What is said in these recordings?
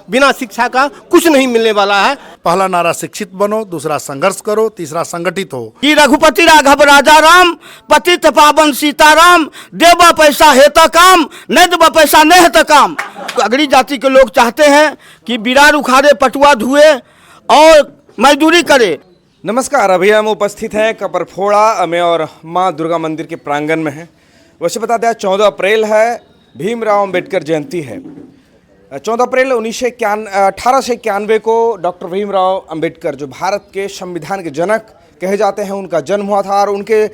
बिना शिक्षा का कुछ नहीं मिलने वाला है। पहला नारा शिक्षित बनो, दूसरा संघर्ष करो, तीसरा संगठित हो। कि रघुपति राघव राजा राम, पतित पावन सीताराम, देवा पैसा हेता काम, नहीं देवा पैसा नहीं हेता काम। अगड़ी जाति के लोग चाहते हैं कि बिरार उखाड़े, पटुआ धुए और मजदूरी करे। नमस्कार, अभी हम उपस्थित हैं कपरफोड़ा में और माँ दुर्गा मंदिर के प्रांगण में हैं। वैसे बता दें 14 अप्रैल है, भीमराव अंबेडकर जयंती है। 14 अप्रैल 1891 को डॉक्टर भीमराव अंबेडकर, जो भारत के संविधान के जनक कहे जाते हैं, उनका जन्म हुआ था। और उनके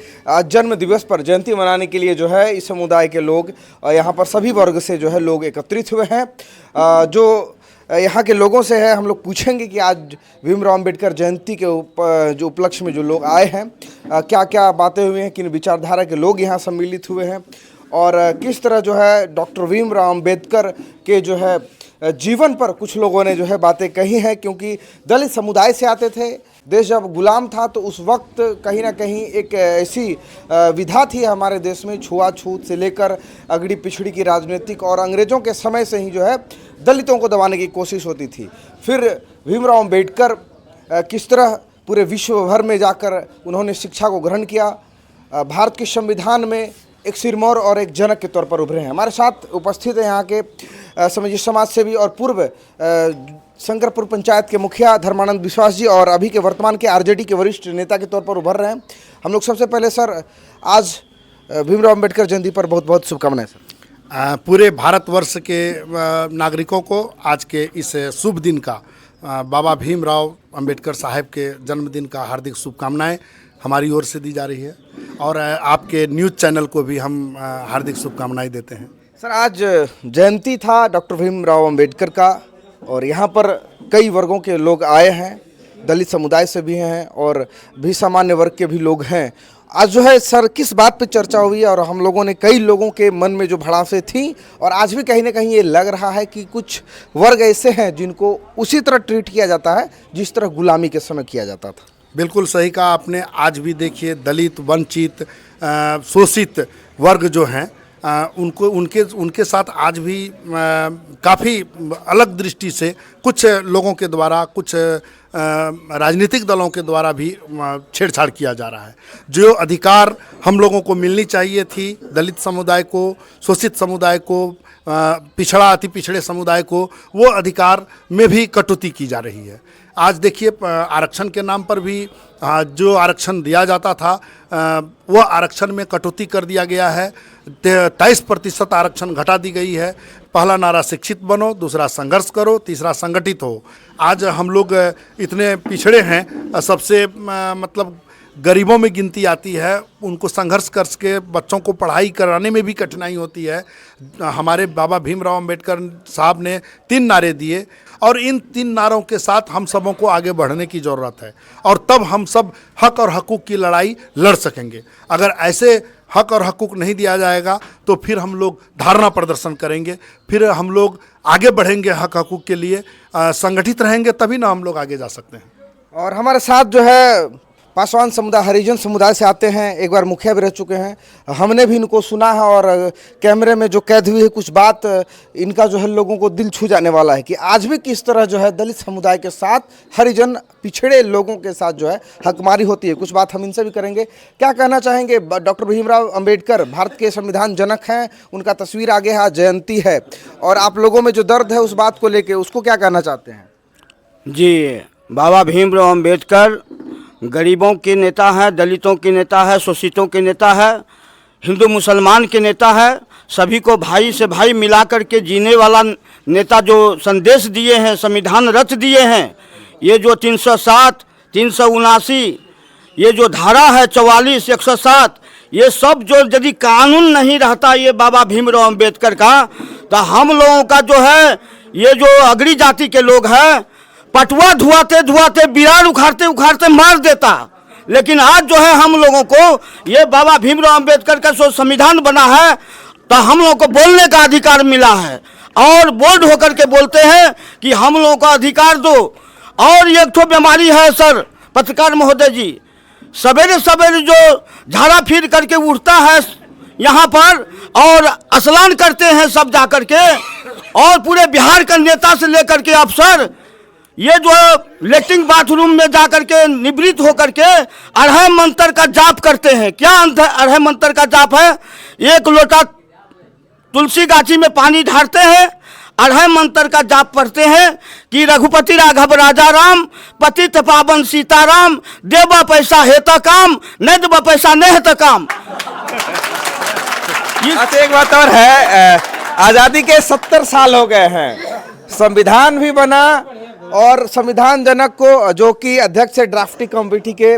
जन्म दिवस पर जयंती मनाने के लिए जो है इस समुदाय के लोग, यहाँ पर सभी वर्ग से जो है लोग एकत्रित हुए हैं। जो यहाँ के लोगों से है, हम लोग पूछेंगे कि आज भीमराव अंबेडकर जयंती के जो उपलक्ष्य में जो लोग आए हैं, क्या क्या बातें हुई हैं, किन विचारधारा के लोग यहाँ सम्मिलित हुए हैं और किस तरह जो है डॉक्टर भीमराव अंबेडकर के जो है जीवन पर कुछ लोगों ने जो है बातें कही हैं। क्योंकि दलित समुदाय से आते थे, देश जब गुलाम था तो उस वक्त कहीं ना कहीं एक ऐसी विधा थी हमारे देश में, छुआछूत से लेकर अगड़ी पिछड़ी की राजनीतिक, और अंग्रेज़ों के समय से ही जो है दलितों को दबाने की कोशिश होती थी। फिर भीमराव अंबेडकर किस तरह पूरे विश्व भर में जाकर उन्होंने शिक्षा को ग्रहण किया, भारत के संविधान में एक सिरमौर और एक जनक के तौर पर उभरे हैं। हमारे साथ उपस्थित है यहाँ के समाज सेवी और पूर्व शंकरपुर पंचायत के मुखिया धर्मानंद विश्वास जी, और अभी के वर्तमान के आरजेडी के वरिष्ठ नेता के तौर पर उभर रहे हैं। हम लोग सबसे पहले सर, आज भीमराव अंबेडकर जयंती पर बहुत बहुत शुभकामनाएं सर। पूरे भारतवर्ष के नागरिकों को आज के इस शुभ दिन का, बाबा भीमराव अंबेडकर साहब के जन्मदिन का हार्दिक शुभकामनाएं हमारी ओर से दी जा रही है। और आपके न्यूज़ चैनल को भी हम हार्दिक शुभकामनाएं देते हैं। सर, आज जयंती था डॉक्टर भीमराव अंबेडकर का, और यहाँ पर कई वर्गों के लोग आए हैं, दलित समुदाय से भी हैं और भी सामान्य वर्ग के भी लोग हैं। आज जो है सर, किस बात पे चर्चा हुई, और हम लोगों ने कई लोगों के मन में जो भड़ासे थी, और आज भी कहीं ना कहीं ये लग रहा है कि कुछ वर्ग ऐसे हैं जिनको उसी तरह ट्रीट किया जाता है जिस तरह गुलामी के समय किया जाता था। बिल्कुल सही कहा आपने। आज भी देखिए दलित, वंचित, शोषित वर्ग जो हैं, उनके साथ आज भी काफ़ी अलग दृष्टि से कुछ लोगों के द्वारा, कुछ राजनीतिक दलों के द्वारा भी छेड़छाड़ किया जा रहा है। जो अधिकार हम लोगों को मिलनी चाहिए थी, दलित समुदाय को, शोषित समुदाय को, पिछड़ा अति पिछड़े समुदाय को, वो अधिकार में भी कटौती की जा रही है। आज देखिए आरक्षण के नाम पर भी जो आरक्षण दिया जाता था, वो आरक्षण में कटौती कर दिया गया है। 23% आरक्षण घटा दी गई है। पहला नारा शिक्षित बनो, दूसरा संघर्ष करो, तीसरा संगठित हो। आज हम लोग इतने पिछड़े हैं, सबसे मतलब गरीबों में गिनती आती है, उनको संघर्ष करके बच्चों को पढ़ाई कराने में भी कठिनाई होती है। हमारे बाबा भीमराव अंबेडकर साहब ने 3 नारे दिए, और इन 3 नारों के साथ हम सबों को आगे बढ़ने की ज़रूरत है, और तब हम सब हक और हकूक़ की लड़ाई लड़ सकेंगे। अगर ऐसे हक और हकूक़ नहीं दिया जाएगा तो फिर हम लोग धारणा प्रदर्शन करेंगे, फिर हम लोग आगे बढ़ेंगे हक हकूक़ के लिए, संगठित रहेंगे, तभी ना हम लोग आगे जा सकते हैं। और हमारे साथ जो है पासवान समुदाय, हरिजन समुदाय से आते हैं, एक बार मुखिया भी रह चुके हैं। हमने भी इनको सुना है, और कैमरे में जो कैद हुई है कुछ बात, इनका जो है लोगों को दिल छू जाने वाला है कि आज भी किस तरह जो है दलित समुदाय के साथ, हरिजन पिछड़े लोगों के साथ जो है हकमारी होती है। कुछ बात हम इनसे भी करेंगे। क्या कहना चाहेंगे? डॉक्टर भीमराव अंबेडकर भारत के संविधान जनक हैं, उनका तस्वीर आगे है, जयंती है, और आप लोगों में जो दर्द है उस बात को लेके, उसको क्या कहना चाहते हैं? जी, बाबा भीमराव अंबेडकर गरीबों के नेता हैं, दलितों के नेता है, शोषितों के नेता है, हिंदू मुसलमान के नेता है, सभी को भाई से भाई मिला कर के जीने वाला नेता, जो संदेश दिए हैं, संविधान रच दिए हैं। ये जो 307, 379, ये जो धारा है 44, 107, ये सब जो यदि कानून नहीं रहता ये बाबा भीमराव अंबेडकर का, तो हम लोगों का जो है, ये जो अगड़ी जाति के लोग हैं, पटुआ धुआते धुआते, बिरार उखाड़ते उखाड़ते मार देता। लेकिन आज जो है हम लोगों को ये बाबा भीमराव अंबेडकर का जो संविधान बना है, तो हम लोगों को बोलने का अधिकार मिला है, और बोल्ड होकर के बोलते हैं कि हम लोगों को अधिकार दो। और एक तो बीमारी है सर, पत्रकार महोदय जी, सवेरे सवेरे जो झाड़ा फिर करके उठता है यहाँ पर, और स्नान करते हैं सब जा करके, और पूरे बिहार का नेता से लेकर के अफसर ये जो लेटरिन बाथरूम में जाकर के निवृत्त होकर के अढ़ाई मंत्र का जाप करते हैं। क्या अढ़ाई मंत्र का जाप है? एक लोटा तुलसी गाछी में पानी ढारते हैं, अढ़ाई मंत्र का जाप पढ़ते हैं कि रघुपति राघव राजा राम, पतित पावन सीताराम, देवा पैसा हेता काम, नहीं देवा पैसा नहीं हेता काम। अच्छा, एक बात और है, आज़ादी के 70 साल हो गए हैं, संविधान भी बना और संविधान जनक को जो कि अध्यक्ष है ड्राफ्टिंग कमेटी के,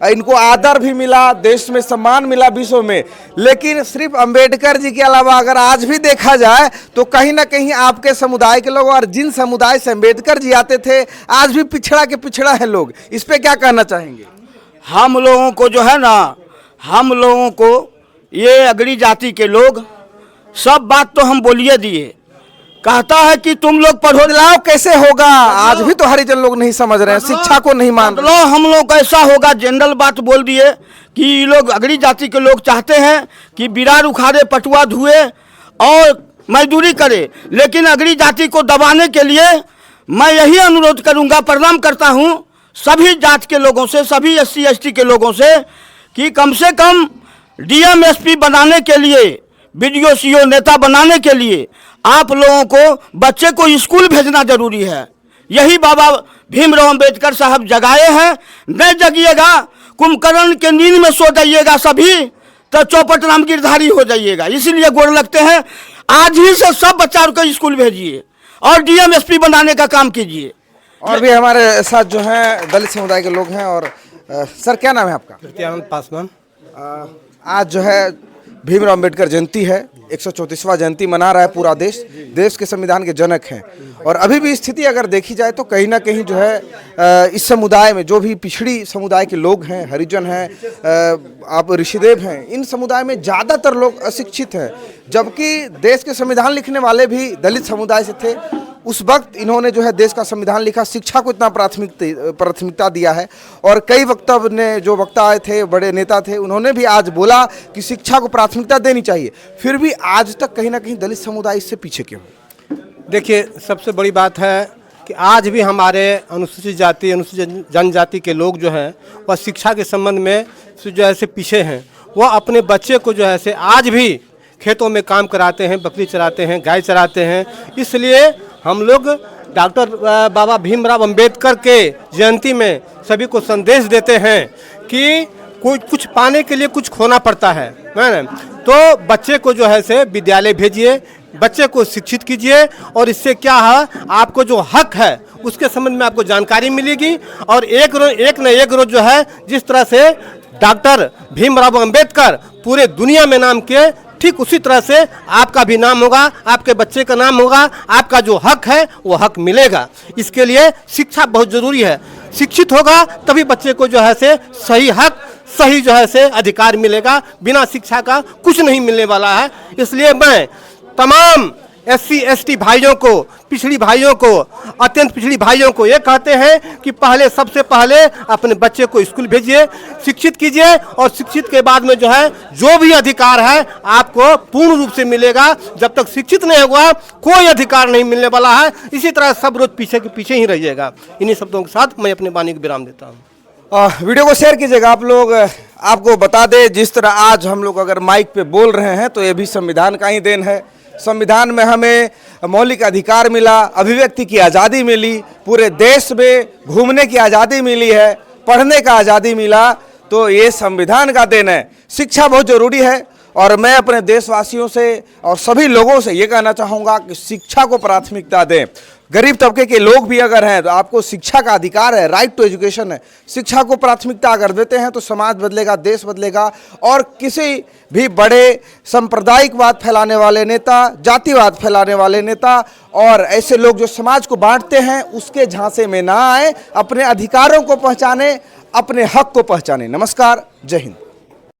इनको आदर भी मिला, देश में सम्मान मिला विश्व में। लेकिन सिर्फ अंबेडकर जी के अलावा अगर आज भी देखा जाए तो कहीं ना कहीं आपके समुदाय के लोग और जिन समुदाय से अंबेडकर जी आते थे आज भी पिछड़ा के पिछड़ा है लोग। इस पे क्या कहना चाहेंगे? हम लोगों को जो है ना, हम लोगों को ये अगड़ी जाति के लोग सब बात तो हम बोलिए दिए, कहता है कि तुम लोग पढ़ो। बदलाव कैसे होगा? आज भी तो हरिजन लोग नहीं समझ रहे हैं, शिक्षा को नहीं मान रहे। हम लोग कैसा होगा? जनरल बात बोल दिए कि ये लोग अगड़ी जाति के लोग चाहते हैं कि बिरार उखाड़े, पटुआ धुए और मजदूरी करे, लेकिन अगड़ी जाति को दबाने के लिए मैं यही अनुरोध करूंगा, प्रणाम करता हूं सभी जात के लोगों से, सभी SC ST के लोगों से कि कम से कम DM SP बनाने के लिए, BDO CO नेता बनाने के लिए आप लोगों को बच्चे को स्कूल भेजना जरूरी है। यही बाबा भीमराव अंबेडकर साहब जगाए हैं। नहीं जगिएगा, कुंभकर्ण के नींद में सो जाइएगा सभी, तो चौपट राम गिरधारी हो जाइएगा। इसीलिए गोड़ लगते हैं, आज ही से सब बच्चों को स्कूल भेजिए और DM SP बनाने का काम कीजिए। और भी हमारे साथ जो हैं दलित समुदाय के लोग हैं। और सर, क्या नाम है आपका? प्रत्यानंद पासवान। आज जो है भीमराव अंबेडकर जयंती है, 134वां जयंती मना रहा है पूरा देश। देश के संविधान के जनक हैं और अभी भी स्थिति अगर देखी जाए तो कहीं ना कहीं जो है इस समुदाय में जो भी पिछड़ी समुदाय के लोग हैं, हरिजन हैं, आप ऋषिदेव हैं, इन समुदाय में ज़्यादातर लोग अशिक्षित हैं। जबकि देश के संविधान लिखने वाले भी दलित समुदाय से थे। उस वक्त इन्होंने जो है देश का संविधान लिखा, शिक्षा को इतना प्राथमिकता दिया है। और कई वक्ता ने जो वक्ता आए थे, बड़े नेता थे, उन्होंने भी आज बोला कि शिक्षा को प्राथमिकता देनी चाहिए। फिर भी आज तक कहीं ना कहीं दलित समुदाय इससे पीछे क्यों है? देखिए, सबसे बड़ी बात है कि आज भी हमारे अनुसूचित जाति, अनुसूचित जनजाति के लोग जो हैं वह शिक्षा के संबंध में जो है से पीछे हैं। वह अपने बच्चे को जो है से आज भी खेतों में काम कराते हैं, बकरी चराते हैं, गाय चराते हैं। इसलिए हम लोग डॉक्टर बाबा भीमराव अंबेडकर के जयंती में सभी को संदेश देते हैं कि कुछ पाने के लिए कुछ खोना पड़ता है ना, तो बच्चे को जो है से विद्यालय भेजिए, बच्चे को शिक्षित कीजिए और इससे क्या है, आपको जो हक है उसके संबंध में आपको जानकारी मिलेगी। और एक न एक रोज जो है जिस तरह से डॉक्टर भीमराव अंबेडकर पूरे दुनिया में नाम किए, ठीक उसी तरह से आपका भी नाम होगा, आपके बच्चे का नाम होगा, आपका जो हक है वो हक मिलेगा। इसके लिए शिक्षा बहुत जरूरी है। शिक्षित होगा तभी बच्चे को जो है से सही हक, सही जो है से अधिकार मिलेगा। बिना शिक्षा का कुछ नहीं मिलने वाला है। इसलिए मैं तमाम SC ST भाइयों को, पिछड़ी भाइयों को, अत्यंत पिछड़ी भाइयों को ये कहते हैं कि पहले, सबसे पहले अपने बच्चे को स्कूल भेजिए, शिक्षित कीजिए और शिक्षित के बाद में जो है जो भी अधिकार है आपको पूर्ण रूप से मिलेगा। जब तक शिक्षित नहीं होगा कोई अधिकार नहीं मिलने वाला है। इसी तरह सब रोज पीछे के पीछे ही रहिएगा। इन्हीं शब्दों के साथ मैं अपनी वाणी को विराम देता हूँ। वीडियो को शेयर कीजिएगा आप लोग। आपको बता दें, जिस तरह आज हम लोग अगर माइक पे बोल रहे हैं तो ये भी संविधान का ही देन है। संविधान में हमें मौलिक अधिकार मिला, अभिव्यक्ति की आज़ादी मिली, पूरे देश में घूमने की आज़ादी मिली है, पढ़ने का आज़ादी मिला, तो ये संविधान का देन है। शिक्षा बहुत ज़रूरी है और मैं अपने देशवासियों से और सभी लोगों से ये कहना चाहूँगा कि शिक्षा को प्राथमिकता दें। गरीब तबके के लोग भी अगर हैं तो आपको शिक्षा का अधिकार है, राइट टू एजुकेशन है। शिक्षा को प्राथमिकता अगर देते हैं तो समाज बदलेगा, देश बदलेगा। और किसी भी बड़े सांप्रदायिकवाद फैलाने वाले नेता, जातिवाद फैलाने वाले नेता और ऐसे लोग जो समाज को बांटते हैं उसके झांसे में ना आए, अपने अधिकारों को पहचाने, अपने हक को पहचाने। नमस्कार, जय हिंद।